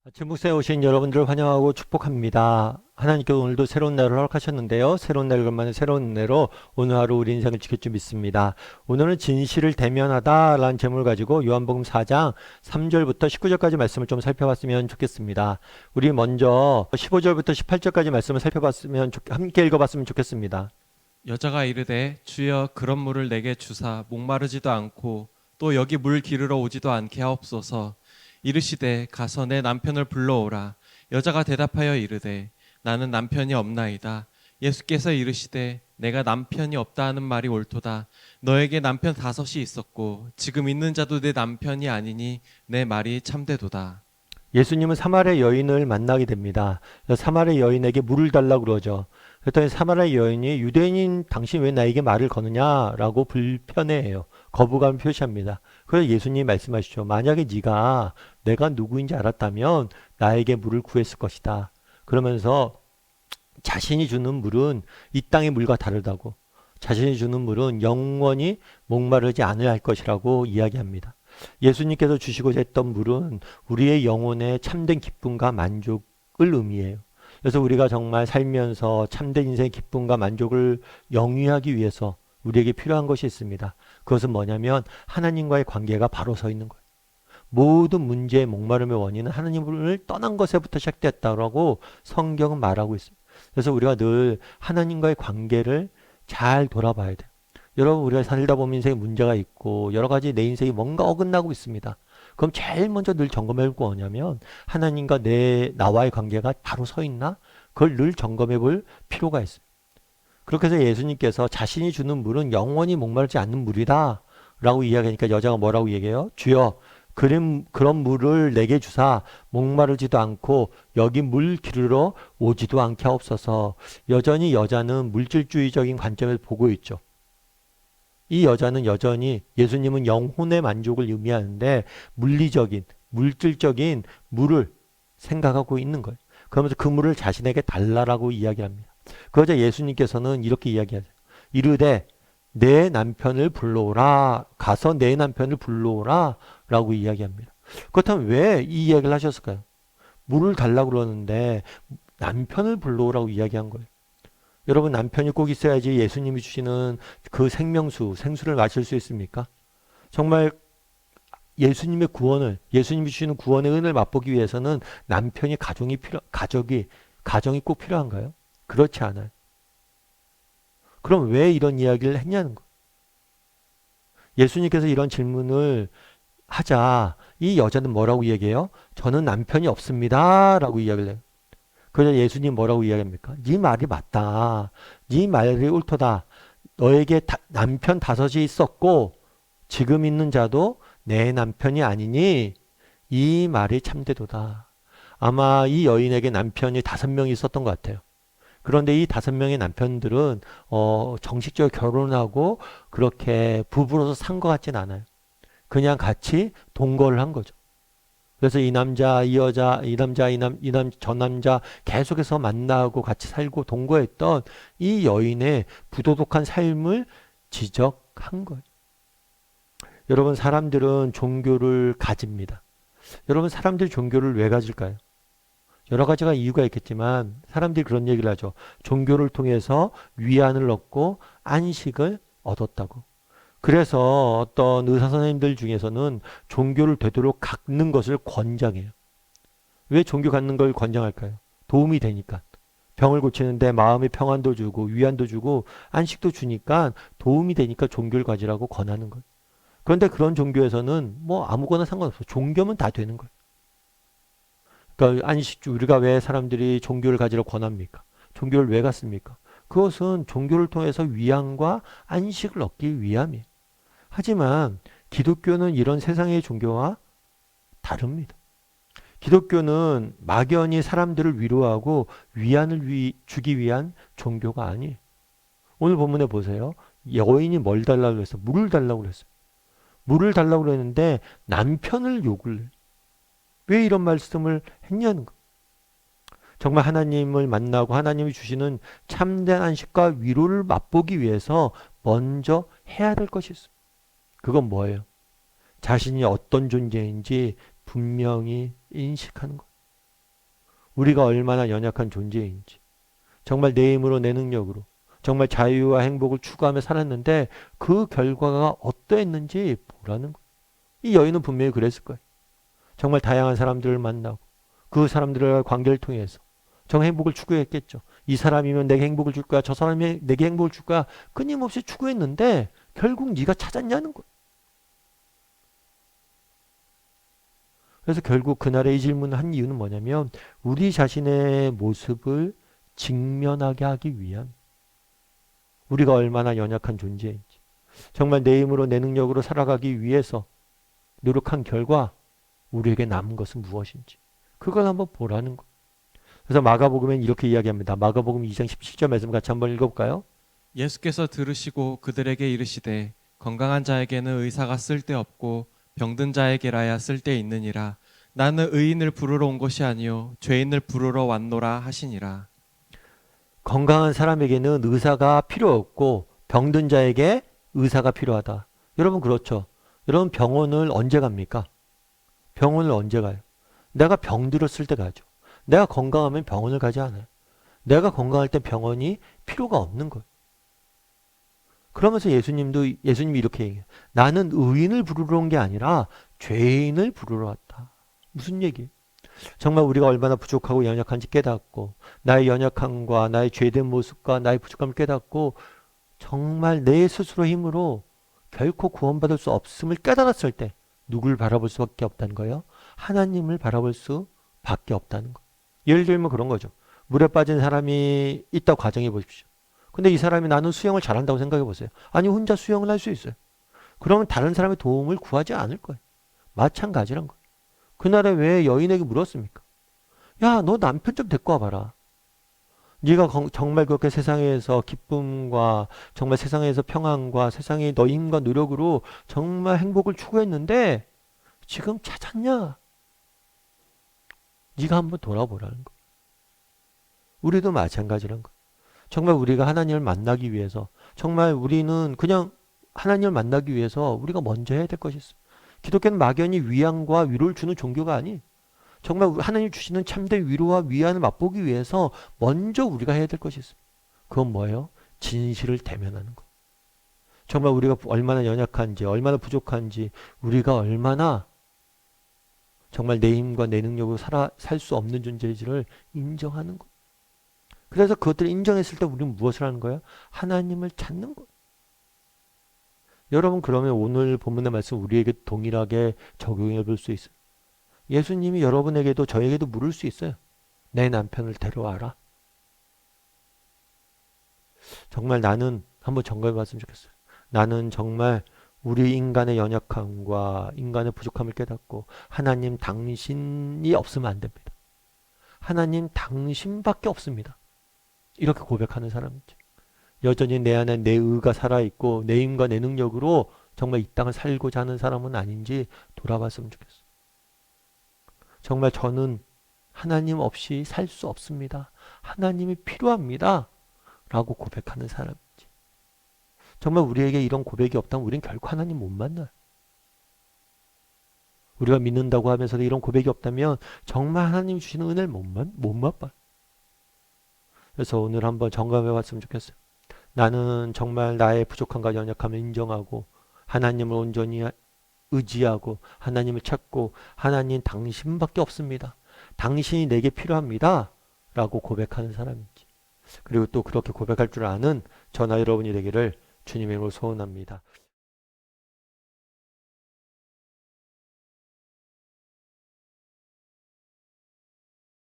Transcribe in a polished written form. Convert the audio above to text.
아침 묵상에 오신 여러분들을 환영하고 축복합니다. 하나님께서 오늘도 새로운 날을 허락하셨는데요. 새로운 날 것만의 새로운 은혜로 오늘 하루 우리 인생을 지킬 줄 믿습니다. 오늘은 진실을 대면하다 라는 제목을 가지고 요한복음 4장 3절부터 19절까지 말씀을 좀 살펴봤으면 좋겠습니다. 우리 먼저 15절부터 18절까지 말씀을 살펴봤으면 함께 읽어봤으면 좋겠습니다. 여자가 이르되 주여 그런 물을 내게 주사 목마르지도 않고 또 여기 물 기르러 오지도 않게 하옵소서. 이르시되 가서 내 남편을 불러오라. 여자가 대답하여 이르되 나는 남편이 없나이다. 예수께서 이르시되 내가 남편이 없다 하는 말이 옳도다. 너에게 남편 5이 있었고 지금 있는 자도 내 남편이 아니니 내 말이 참되도다. 예수님은 사마리아 여인을 만나게 됩니다. 사마리아 여인에게 물을 달라고 그러죠. 그랬더니 사마리아 여인이 유대인인 당신 왜 나에게 말을 거느냐라고 불편해해요. 거부감을 표시합니다. 그래서 예수님이 말씀하시죠. 만약에 네가 내가 누구인지 알았다면 나에게 물을 구했을 것이다. 그러면서 자신이 주는 물은 이 땅의 물과 다르다고, 자신이 주는 물은 영원히 목마르지 않을 할 것이라고 이야기합니다. 예수님께서 주시고자 했던 물은 우리의 영혼의 참된 기쁨과 만족을 의미해요. 그래서 우리가 정말 살면서 참된 인생의 기쁨과 만족을 영위하기 위해서 우리에게 필요한 것이 있습니다. 그것은 뭐냐면 하나님과의 관계가 바로 서 있는 거예요. 모든 문제의 목마름의 원인은 하나님을 떠난 것에부터 시작됐다고 성경은 말하고 있습니다. 그래서 우리가 늘 하나님과의 관계를 잘 돌아봐야 돼요. 여러분, 우리가 살다 보면 인생에 문제가 있고 여러 가지 내 인생이 뭔가 어긋나고 있습니다. 그럼 제일 먼저 늘 점검해 볼 거냐면 하나님과 나와의 관계가 바로 서 있나? 그걸 늘 점검해 볼 필요가 있어요. 그렇게 해서 예수님께서 자신이 주는 물은 영원히 목마르지 않는 물이다 라고 이야기하니까 여자가 뭐라고 얘기해요? 주여 그런 물을 내게 주사 목마르지도 않고 여기 물 기르러 오지도 않게 하옵소서. 여전히 여자는 물질주의적인 관점에서 보고 있죠. 이 여자는 여전히 예수님은 영혼의 만족을 의미하는데 물리적인, 물질적인 물을 생각하고 있는 거예요. 그러면서 그 물을 자신에게 달라라고 이야기합니다. 그러자 예수님께서는 이렇게 이야기하세요. 이르되 내 남편을 불러오라. 가서 내 남편을 불러오라 라고 이야기합니다. 그렇다면 왜 이 이야기를 하셨을까요? 물을 달라고 그러는데 남편을 불러오라고 이야기한 거예요. 여러분, 남편이 꼭 있어야지 예수님이 주시는 그 생명수, 생수를 마실 수 있습니까? 정말 예수님의 구원을, 예수님이 주시는 구원의 은혜를 맛보기 위해서는 남편이 가정이 꼭 필요한가요? 그렇지 않아요. 그럼 왜 이런 이야기를 했냐는 거예요. 예수님께서 이런 질문을 하자 이 여자는 뭐라고 얘기해요? 저는 남편이 없습니다 라고 이야기를 해요. 그래서 예수님 뭐라고 이야기합니까? 네 말이 맞다. 네 말이 옳도다. 너에게 남편 5이 있었고 지금 있는 자도 내 남편이 아니니 이 말이 참되도다. 아마 이 여인에게 남편이 5명이 있었던 것 같아요. 그런데 이 5명의 남편들은 정식적으로 결혼하고 그렇게 부부로서 산 것 같진 않아요. 그냥 같이 동거를 한 거죠. 그래서 이 남자, 이 여자, 이 남자, 저 남자 계속해서 만나고 같이 살고 동거했던 이 여인의 부도덕한 삶을 지적한 거예요. 여러분, 사람들은 종교를 가집니다. 여러분, 사람들이 종교를 왜 가질까요? 여러 가지가 이유가 있겠지만 사람들이 그런 얘기를 하죠. 종교를 통해서 위안을 얻고 안식을 얻었다고. 그래서 어떤 의사 선생님들 중에서는 종교를 되도록 갖는 것을 권장해요. 왜 종교 갖는 걸 권장할까요? 도움이 되니까. 병을 고치는데 마음의 평안도 주고 위안도 주고 안식도 주니까 도움이 되니까 종교를 가지라고 권하는 거예요. 그런데 그런 종교에서는 뭐 아무거나 상관없어. 종교면 다 되는 거예요. 그러니까 안식주, 우리가 왜 사람들이 종교를 가지라고 권합니까? 종교를 왜 갖습니까? 그것은 종교를 통해서 위안과 안식을 얻기 위함이에요. 하지만 기독교는 이런 세상의 종교와 다릅니다. 기독교는 막연히 사람들을 위로하고 위안을 주기 위한 종교가 아니에요. 오늘 본문에 보세요. 여인이 뭘 달라고 그랬어요? 물을 달라고 그랬어요. 물을 달라고 그랬는데 남편을 욕을 해요. 왜 이런 말씀을 했냐는 거. 정말 하나님을 만나고 하나님이 주시는 참된 안식과 위로를 맛보기 위해서 먼저 해야 될 것이 있어요. 그건 뭐예요? 자신이 어떤 존재인지 분명히 인식하는 것. 우리가 얼마나 연약한 존재인지, 정말 내 힘으로 내 능력으로 정말 자유와 행복을 추구하며 살았는데 그 결과가 어떠했는지 보라는 거예요. 이 여인은 분명히 그랬을 거예요. 정말 다양한 사람들을 만나고 그 사람들과의 관계를 통해서 정말 행복을 추구했겠죠. 이 사람이면 내게 행복을 줄 거야. 저 사람이 내게 행복을 줄 거야. 끊임없이 추구했는데 결국 네가 찾았냐는 거예요. 그래서 결국 그날의 이 질문을 한 이유는 뭐냐면 우리 자신의 모습을 직면하게 하기 위한, 우리가 얼마나 연약한 존재인지, 정말 내 힘으로 내 능력으로 살아가기 위해서 노력한 결과 우리에게 남은 것은 무엇인지 그걸 한번 보라는 거. 그래서 마가복음엔 이렇게 이야기합니다. 마가복음 2장 17절 말씀 같이 한번 읽어볼까요? 예수께서 들으시고 그들에게 이르시되 건강한 자에게는 의사가 쓸데없고 병든 자에게라야 쓸데있느니라. 나는 의인을 부르러 온 것이 아니요 죄인을 부르러 왔노라 하시니라. 건강한 사람에게는 의사가 필요 없고 병든 자에게 의사가 필요하다. 여러분 그렇죠? 여러분 병원을 언제 갑니까? 병원을 언제 가요? 내가 병들었을 때 가죠. 내가 건강하면 병원을 가지 않아요. 내가 건강할 때 병원이 필요가 없는 거예요. 그러면서 예수님이 이렇게 얘기해요. 나는 의인을 부르러 온 게 아니라 죄인을 부르러 왔다. 무슨 얘기예요? 정말 우리가 얼마나 부족하고 연약한지 깨닫고 나의 연약함과 나의 죄된 모습과 나의 부족함을 깨닫고 정말 내 스스로 힘으로 결코 구원받을 수 없음을 깨달았을 때 누굴 바라볼 수밖에 없다는 거예요? 하나님을 바라볼 수밖에 없다는 거. 예를 들면 그런 거죠. 물에 빠진 사람이 있다고 가정해 보십시오. 근데 이 사람이 나는 수영을 잘한다고 생각해 보세요. 아니 혼자 수영을 할 수 있어요. 그러면 다른 사람의 도움을 구하지 않을 거예요. 마찬가지란 거예요. 그날에 왜 여인에게 물었습니까? 야, 너 남편 좀 데리고 와봐라. 네가 정말 그렇게 세상에서 기쁨과 정말 세상에서 평안과 세상의 너의 힘과 노력으로 정말 행복을 추구했는데 지금 찾았냐? 네가 한번 돌아보라는 거. 우리도 마찬가지란 거. 정말 우리가 하나님을 만나기 위해서 정말 우리는 그냥 하나님을 만나기 위해서 우리가 먼저 해야 될 것이 있어요. 기독교는 막연히 위안과 위로를 주는 종교가 아니. 정말 하나님 주시는 참된 위로와 위안을 맛보기 위해서 먼저 우리가 해야 될 것이 있어요. 그건 뭐예요? 진실을 대면하는 거. 정말 우리가 얼마나 연약한지, 얼마나 부족한지, 우리가 얼마나 정말 내 힘과 내 능력으로 살 수 없는 존재인지를 인정하는 거. 그래서 그것들을 인정했을 때 우리는 무엇을 하는 거예요? 하나님을 찾는 거. 여러분 그러면 오늘 본문의 말씀 우리에게 동일하게 적용해 볼 수 있어요. 예수님이 여러분에게도 저에게도 물을 수 있어요. 내 남편을 데려와라. 정말 나는 한번 점검해 봤으면 좋겠어요. 나는 정말 우리 인간의 연약함과 인간의 부족함을 깨닫고 하나님 당신이 없으면 안 됩니다. 하나님 당신밖에 없습니다. 이렇게 고백하는 사람이죠. 여전히 내 안에 내 의가 살아있고 내 힘과 내 능력으로 정말 이 땅을 살고자 하는 사람은 아닌지 돌아봤으면 좋겠어요. 정말 저는 하나님 없이 살 수 없습니다. 하나님이 필요합니다. 라고 고백하는 사람이지. 정말 우리에게 이런 고백이 없다면 우리는 결코 하나님 못 만나요. 우리가 믿는다고 하면서도 이런 고백이 없다면 정말 하나님 주시는 은혜를 못 맛봐요. 그래서 오늘 한번 점검해 봤으면 좋겠어요. 나는 정말 나의 부족함과 연약함을 인정하고 하나님을 온전히 의지하고 하나님을 찾고 하나님 당신밖에 없습니다. 당신이 내게 필요합니다. 라고 고백하는 사람이지. 그리고 또 그렇게 고백할 줄 아는 저나 여러분이 되기를 주님의 이름으로 소원합니다.